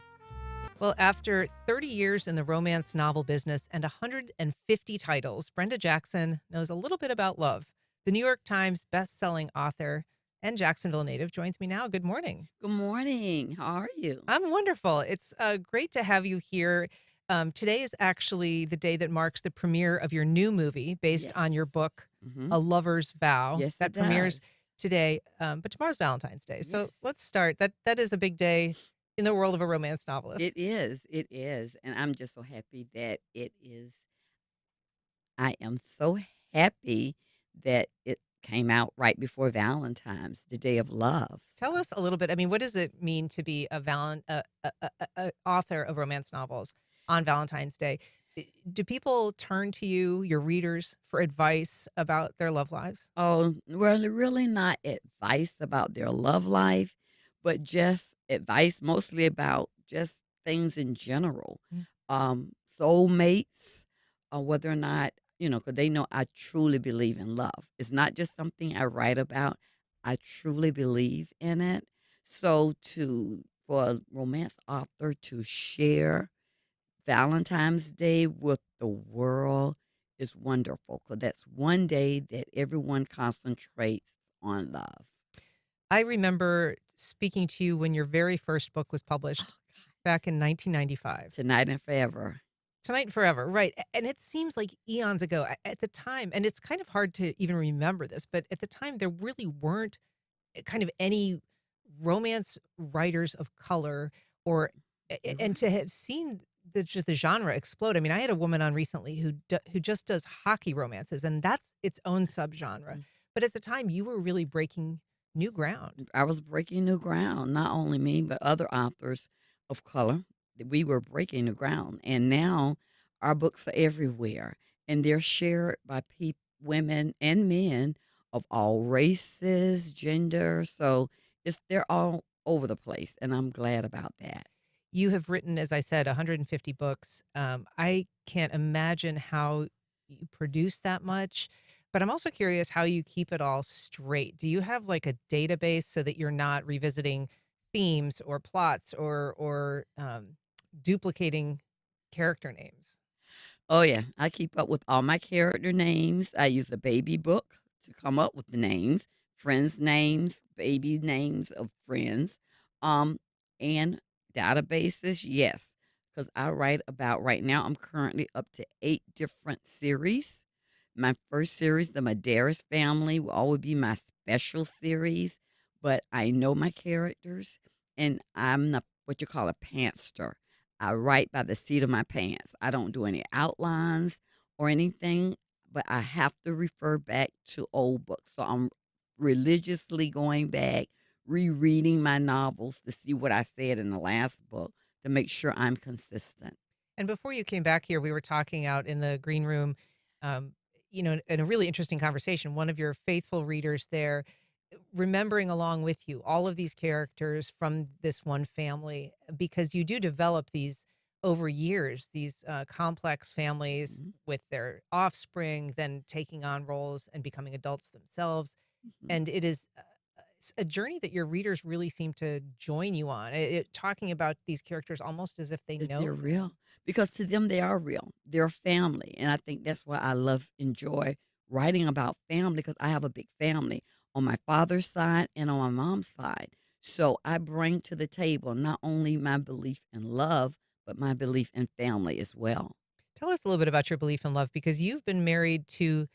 Well, after 30 years in the romance novel business and 150 titles, Brenda Jackson knows a little bit about love. The New York Times best-selling author and Jacksonville native joins me now. Good morning. Good morning. How are you? I'm wonderful. It's great to have you here. Today is actually the day that marks the premiere of your new movie based on your book, A Lover's Vow. Yes, that it premieres does. today, but tomorrow's Valentine's Day. So Yes. let's start. That is a big day in the world of a romance novelist. It is. It is. And I'm just so happy that it is. I am so happy that it came out right before Valentine's, the day of love. Tell us a little bit. I mean, what does it mean to be a author of romance novels on Valentine's Day? Do people turn to you, your readers, for advice about their love lives? Oh, well, really not advice about their love life, but just advice mostly about just things in general. Soulmates, whether or not, because they know I truly believe in love. It's not just something I write about. I truly believe in it. So for a romance author to share Valentine's Day with the world is wonderful, because that's one day that everyone concentrates on love. I remember speaking to you when your very first book was published back in 1995. Tonight and Forever. Tonight and Forever, right. And it seems like eons ago at the time, and it's kind of hard to even remember this, but at the time there really weren't kind of any romance writers of color, or and to have seen just the genre explode. I mean, I had a woman on recently who just does hockey romances, and that's its own subgenre. But at the time, you were really breaking new ground. I was breaking new ground, not only me, but other authors of color. We were breaking new ground. And now our books are everywhere, and they're shared by women and men of all races, gender. So they're all over the place, and I'm glad about that. You have written, as I said, 150 books. I can't imagine how you produce that much, but I'm also curious how you keep it all straight. Do you have like a database so that you're not revisiting themes or plots or duplicating character names? Oh, yeah. I keep up with all my character names. I use a baby book to come up with the names, friends' names, baby names of friends, and databases, yes, because I write about, right now, I'm currently up to 8 different series. My first series, The Medeiros Family, will always be my special series, but I know my characters, and I'm not what you call a pantster. I write by the seat of my pants. I don't do any outlines or anything, but I have to refer back to old books. So I'm religiously going back, rereading my novels to see what I said in the last book to make sure I'm consistent. And before you came back here, we were talking out in the green room, in a really interesting conversation. One of your faithful readers there, remembering along with you all of these characters from this one family, because you do develop these over years, these complex families with their offspring, then taking on roles and becoming adults themselves. And it is a journey that your readers really seem to join you on, talking about these characters almost as if they know They're them. real, because to them they are real. They're family, and I think that's why I enjoy writing about family, because I have a big family on my father's side and on my mom's side. So I bring to the table not only my belief in love, but my belief in family as well. Tell us a little bit about your belief in love, because you've been married to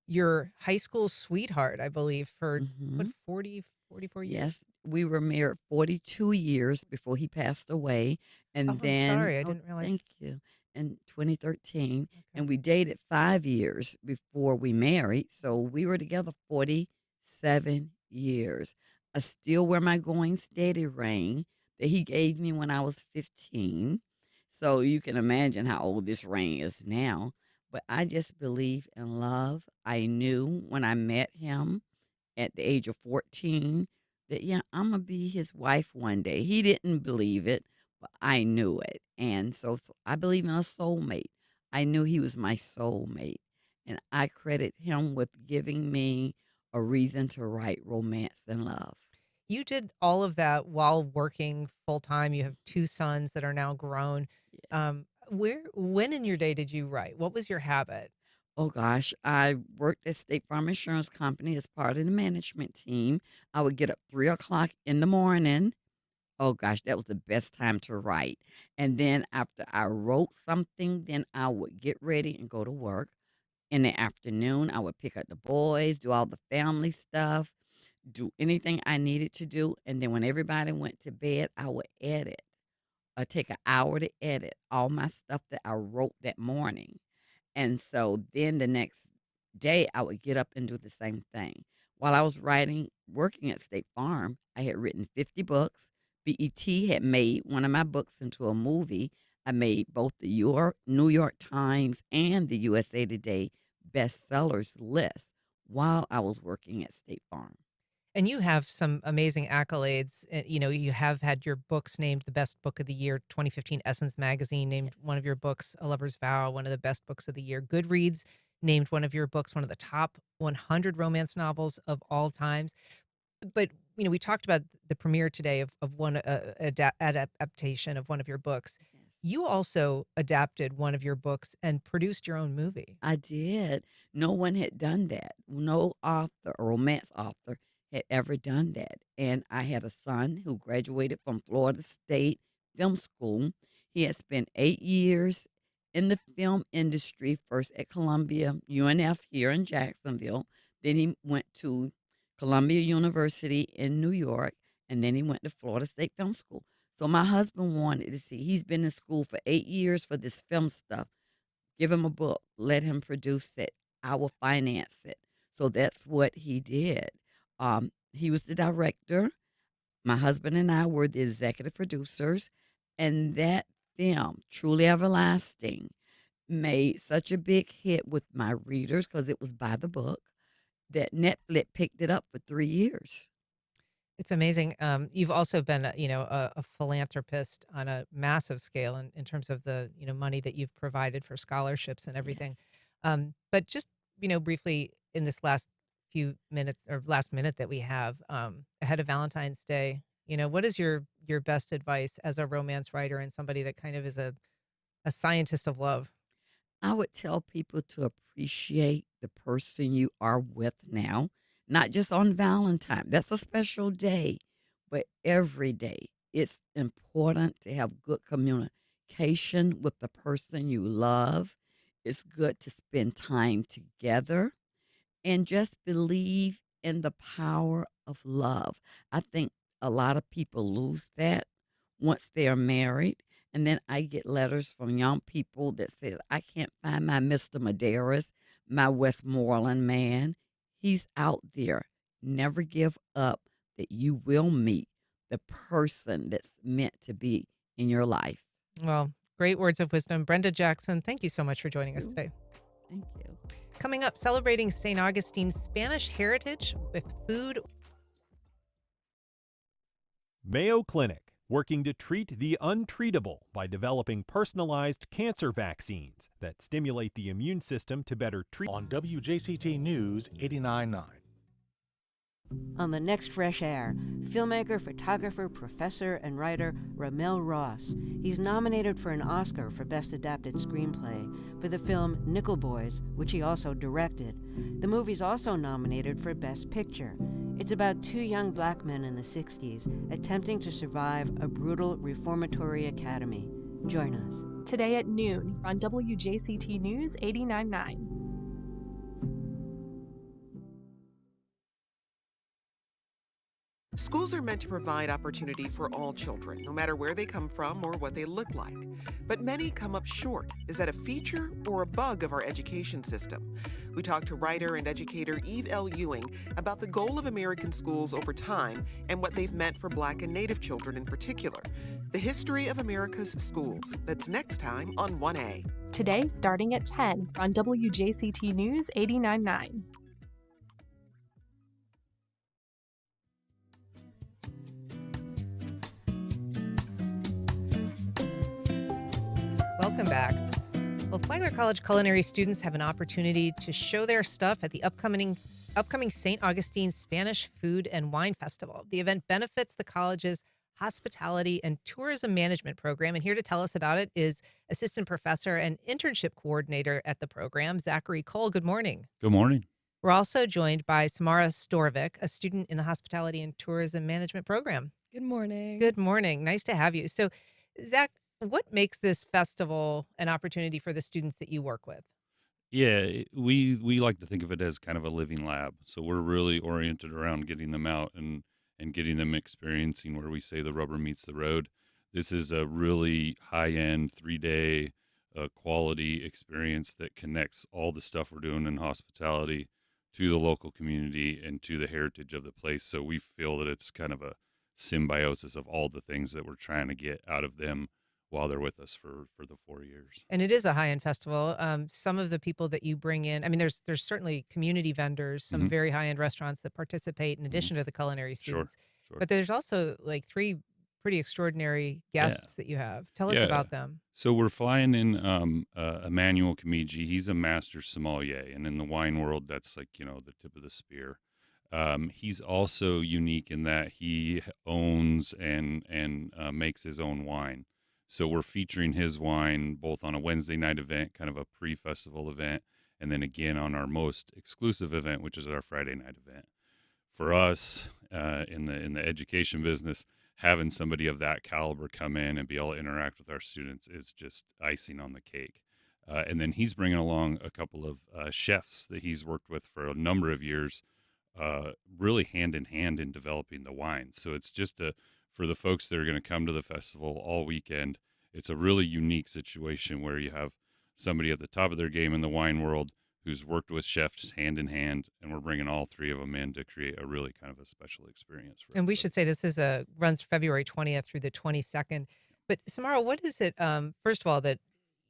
your high school sweetheart, I believe, for what, 44 years? Yes, we were married 42 years before he passed away. And I'm then, sorry, I didn't realize. thank you, in 2013. And we dated 5 years before we married. So we were together 47 years. I still wear my Going Steady ring that he gave me when I was 15. So you can imagine how old this ring is now. But I just believe in love. I knew when I met him at the age of 14 that, yeah, I'm going to be his wife one day. He didn't believe it, but I knew it. And so I believe in a soulmate. I knew he was my soulmate. And I credit him with giving me a reason to write romance and love. You did all of that while working full time. You have 2 sons that are now grown. When in your day did you write? What was your habit? Oh gosh, I worked at State Farm Insurance Company as part of the management team. I would get up 3 o'clock in the morning. Oh gosh, that was the best time to write. And then after I wrote something, then I would get ready and go to work. In the afternoon, I would pick up the boys, do all the family stuff, do anything I needed to do. And then when everybody went to bed, I would edit. I'd take an hour to edit all my stuff that I wrote that morning. And so then the next day, I would get up and do the same thing. While I was working at State Farm, I had written 50 books. BET had made one of my books into a movie. I made both the New York Times and the USA Today bestsellers list while I was working at State Farm. And you have some amazing accolades. You have had your books named the best book of the year. 2015 Essence Magazine named one of your books, A Lover's Vow, one of the best books of the year. Goodreads named one of your books one of the top 100 romance novels of all times. But, we talked about the premiere today of one adaptation of one of your books. You also adapted one of your books and produced your own movie. I did. No one had done that. No author, or romance author, had ever done that. And I had a son who graduated from Florida State Film School. He had spent 8 years in the film industry, first at Columbia, UNF here in Jacksonville. Then he went to Columbia University in New York, and then he went to Florida State Film School. So my husband wanted to see, he's been in school for 8 years for this film stuff. Give him a book, let him produce it. I will finance it. So that's what he did. He was the director. My husband and I were the executive producers. And that film, Truly Everlasting, made such a big hit with my readers because it was by the book that Netflix picked it up for 3 years. It's amazing. You've also been, a philanthropist on a massive scale in terms of the, money that you've provided for scholarships and everything. But just, briefly in this last few minutes or last minute that we have ahead of Valentine's Day, what is your best advice as a romance writer and somebody that kind of is a scientist of love? I would tell people to appreciate the person you are with now, not just on Valentine. That's a special day, but every day. It's important to have good communication with the person you love. It's good to spend time together and just believe in the power of love. I think a lot of people lose that once they are married. And then I get letters from young people that say, I can't find my Mr. Medeiros, my Westmoreland man. He's out there. Never give up that you will meet the person that's meant to be in your life. Well, great words of wisdom. Brenda Jackson, thank you so much for joining us today. Thank you. Coming up, celebrating St. Augustine's Spanish heritage with food. Mayo Clinic, working to treat the untreatable by developing personalized cancer vaccines that stimulate the immune system to better treat. On WJCT News 89.9. On the next Fresh Air, filmmaker, photographer, professor, and writer Ramel Ross. He's nominated for an Oscar for Best Adapted Screenplay for the film Nickel Boys, which he also directed. The movie's also nominated for Best Picture. It's about 2 young black men in the 60s attempting to survive a brutal reformatory academy. Join us. Today at noon on WJCT News 89.9. Schools are meant to provide opportunity for all children, no matter where they come from or what they look like. But many come up short. Is that a feature or a bug of our education system? We talked to writer and educator Eve L. Ewing about the goal of American schools over time and what they've meant for Black and Native children in particular. The history of America's schools. That's next time on 1A. Today, starting at 10 on WJCT News 89.9. Welcome back. Well, Flagler College culinary students have an opportunity to show their stuff at the upcoming St. Augustine Spanish Food and Wine Festival. The event benefits the college's hospitality and tourism management program. And here to tell us about it is assistant professor and internship coordinator at the program, Zachary Cole. Good morning. Good morning. We're also joined by Samara Storvik, a student in the hospitality and tourism management program. Good morning. Good morning. Nice to have you. So, Zach, what makes this festival an opportunity for the students that you work with? Yeah, we like to think of it as kind of a living lab. So we're really oriented around getting them out and getting them experiencing where we say the rubber meets the road. This is a really high-end 3-day quality experience that connects all the stuff we're doing in hospitality to the local community and to the heritage of the place. So we feel that it's kind of a symbiosis of all the things that we're trying to get out of them while they're with us for the 4 years. And it is a high-end festival. Some of the people that you bring in, I mean, there's certainly community vendors, some very high-end restaurants that participate in addition to the culinary students. Sure. But there's also like 3 pretty extraordinary guests that you have. Tell us about them. So we're flying in Emmanuel Kamiji. He's a master sommelier, and in the wine world, that's like, the tip of the spear. He's also unique in that he owns and makes his own wine. So we're featuring his wine both on a Wednesday night event, kind of a pre-festival event, and then again on our most exclusive event, which is our Friday night event. For us, in the education business, having somebody of that caliber come in and be able to interact with our students is just icing on the cake. And then he's bringing along a couple of chefs that he's worked with for a number of years, really hand in hand in developing the wines. So it's just for the folks that are going to come to the festival all weekend, it's a really unique situation where you have somebody at the top of their game in the wine world who's worked with chefs hand in hand, and we're bringing all 3 of them in to create a really kind of a special experience. And we should say this is runs February 20th through the 22nd. But Samara, what is it, first of all, that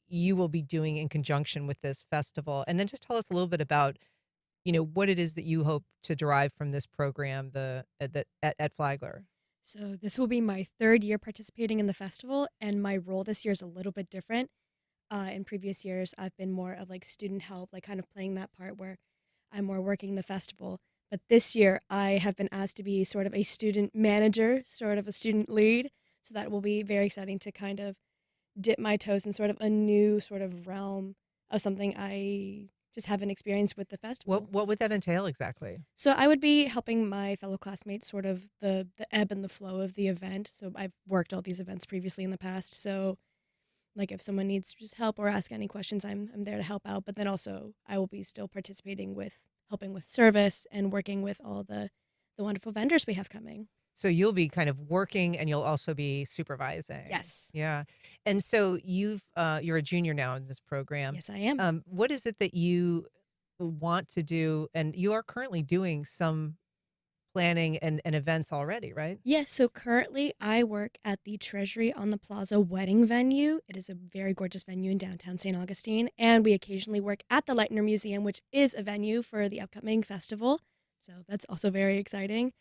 you will be doing in conjunction with this festival? And then just tell us a little bit about, what it is that you hope to derive from this program at Flagler. So this will be my 3rd year participating in the festival, and my role this year is a little bit different. In previous years, I've been more of like student help, like kind of playing that part where I'm more working the festival. But this year, I have been asked to be sort of a student manager, sort of a student lead. So that will be very exciting to kind of dip my toes in sort of a new sort of realm of something I just haven't experienced with the festival. What would that entail exactly? So I would be helping my fellow classmates sort of the ebb and the flow of the event. So I've worked all these events previously in the past. So like if someone needs just help or ask any questions, I'm there to help out. But then also I will be still participating with helping with service and working with all the wonderful vendors we have coming. So you'll be kind of working and you'll also be supervising. Yes. Yeah. And so you're a junior now in this program. Yes, I am. What is it that you want to do? And you are currently doing some planning and events already, right? Yes. So currently I work at the Treasury on the Plaza wedding venue. It is a very gorgeous venue in downtown St. Augustine. And we occasionally work at the Leitner Museum, which is a venue for the upcoming festival. So that's also very exciting.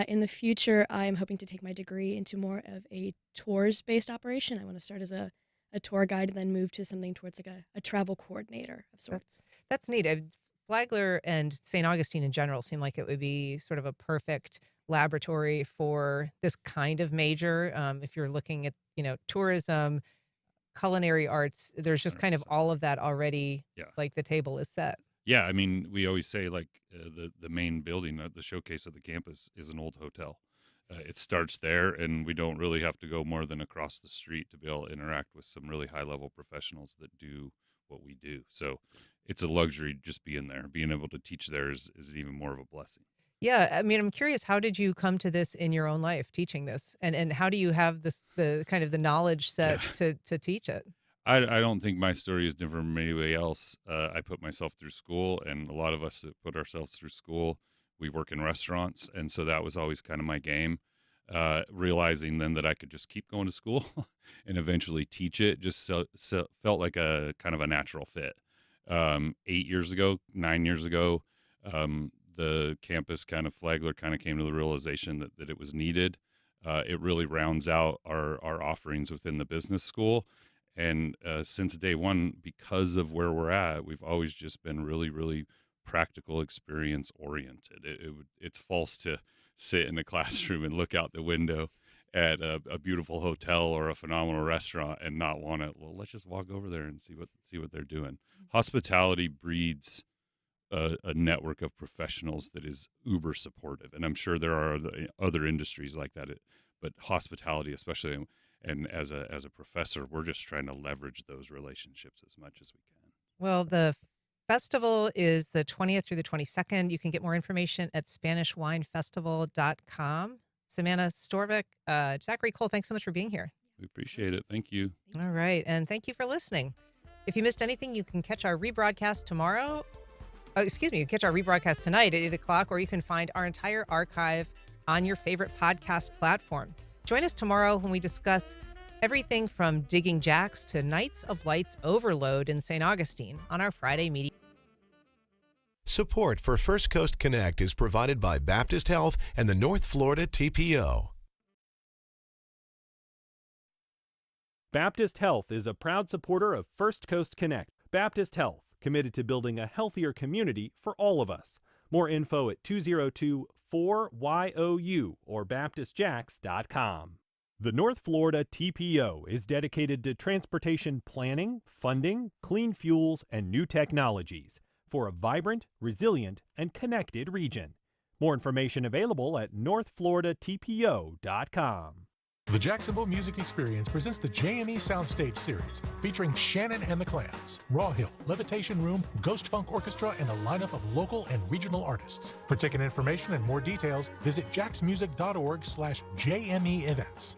In the future, I'm hoping to take my degree into more of a tours-based operation. I want to start as a tour guide and then move to something towards like a travel coordinator of sorts. That's neat. Flagler and St. Augustine in general seem like it would be sort of a perfect laboratory for this kind of major. If you're looking at, tourism, culinary arts, there's just kind of all of that already, like the table is set. Yeah, I mean, we always say like the main building, the showcase of the campus is an old hotel. It starts there, and we don't really have to go more than across the street to be able to interact with some really high-level professionals that do what we do. So it's a luxury just being there. Being able to teach there is even more of a blessing. Yeah, I mean, I'm curious, how did you come to this in your own life, teaching this? And how do you have the kind of the knowledge set to teach it? I don't think my story is different from anybody else. I put myself through school, and a lot of us that put ourselves through school, we work in restaurants, and so that was always kind of my game. Realizing then that I could just keep going to school and eventually teach it, just felt like a kind of a natural fit. 8 years ago, 9 years ago, the campus kind of Flagler kind of came to the realization that it was needed. It really rounds out our offerings within the business school. And since day one, because of where we're at, we've always just been really, really practical experience oriented. It's false to sit in a classroom and look out the window at a beautiful hotel or a phenomenal restaurant and not want to, well, let's just walk over there and see what they're doing. Hospitality breeds a network of professionals that is uber supportive. And I'm sure there are other industries like that, but hospitality especially, and as a professor, we're just trying to leverage those relationships as much as we can. Well, the festival is the 20th through the 22nd. You can get more information at SpanishWineFestival.com. Samantha Storvik, Zachary Cole, thanks so much for being here. We appreciate it. Thank you. All right. And thank you for listening. If you missed anything, you can catch our rebroadcast tomorrow. You can catch our rebroadcast tonight at 8 o'clock, or you can find our entire archive on your favorite podcast platform. Join us tomorrow when we discuss everything from digging jacks to Nights of Lights overload in St. Augustine on our Friday media. Support for First Coast Connect is provided by Baptist Health and the North Florida TPO. Baptist Health is a proud supporter of First Coast Connect. Baptist Health, committed to building a healthier community for all of us. More info at 202-4YOU or baptistjacks.com. The North Florida TPO is dedicated to transportation planning, funding, clean fuels, and new technologies for a vibrant, resilient, and connected region. More information available at northfloridatpo.com. The Jacksonville Music Experience presents the JME Soundstage Series, featuring Shannon and the Clams, Raw Hill, Levitation Room, Ghost Funk Orchestra, and a lineup of local and regional artists. For ticket information and more details, visit jacksmusic.org/JME events.